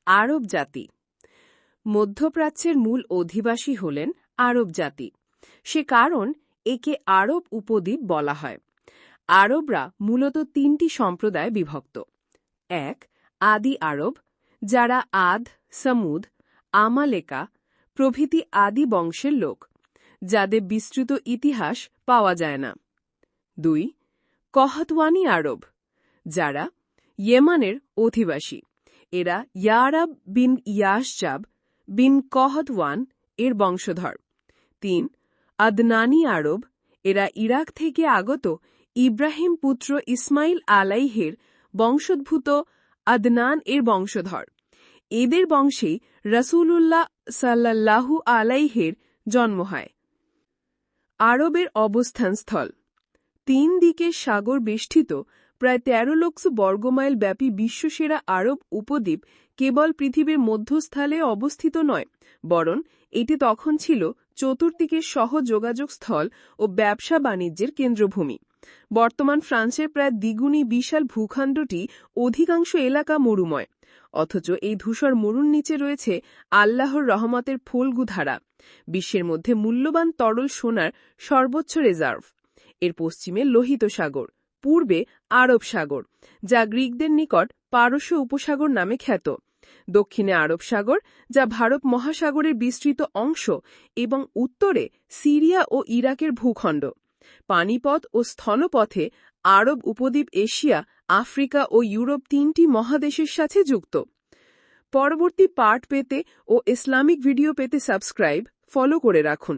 আরব জাতি। মধ্যপ্রাচ্যের মূল অধিবাসী হলেন আরব জাতি। সে কারণ একে আরব উপদ্বীপ বলা হয়। আরবরা মূলত তিনটি সম্প্রদায়ে বিভক্ত। ১. আদি আরব, যারা আদ, সমুদ, আমালেকা প্রভৃতি আদি বংশের লোক, যাদের বিস্তৃত ইতিহাস পাওয়া যায় না। ২. কহতওয়ানি আরব, যারা ইয়েমানের অধিবাসী। এরা ইয়ারাব বিন ইয়াশজাব বিন কহতওয়ান এর বংশধর। ৩. আদনানি আরব, এরা ইরাক থেকে আগত ইব্রাহিম পুত্র ইসমাইল আলাইহের বংশোদ্ভূত আদনান এর বংশধর। এদের বংশেই রাসূলুল্লাহ সাল্লাল্লাহু আলাইহের জন্ম হয়। আরবের অবস্থানস্থল। ৩ দিকে সাগর বেষ্টিত প্রায় ১৩ লক্ষ বর্গমাইল ব্যাপী বিশ্বসেরা আরব উপদ্বীপ কেবল পৃথিবীর মধ্যস্থলে অবস্থিত নয়, বরং এটি তখন ছিল চতুর্দিকের সহযোগাযোগ স্থল ও ব্যবসা বাণিজ্যের কেন্দ্রভূমি। বর্তমান ফ্রান্সের প্রায় দ্বিগুণী বিশাল ভূখণ্ডটি অধিকাংশ এলাকা মরুময়, অথচ এই ধূসর মরুর নিচে রয়েছে আল্লাহর রহমতের ফল্গু ধারা, বিশ্বের মধ্যে মূল্যবান তরল সোনার সর্বোচ্চ রিজার্ভ। এর পশ্চিমে লোহিত সাগর, পূর্বে আরব সাগর, যা গ্রিকদের নিকট পারস্য উপসাগর নামে খ্যাত, দক্ষিণে আরব সাগর, যা ভারত মহাসাগরের বিস্তৃত অংশ, এবং উত্তরে সিরিয়া ও ইরাকের ভূখণ্ড। পানিপথ ও স্থলপথে আরব উপদ্বীপ এশিয়া, আফ্রিকা ও ইউরোপ ৩টি মহাদেশের সাথে যুক্ত। পরবর্তী পার্ট পেতে ও ইসলামিক ভিডিও পেতে সাবস্ক্রাইব, ফলো করে রাখুন।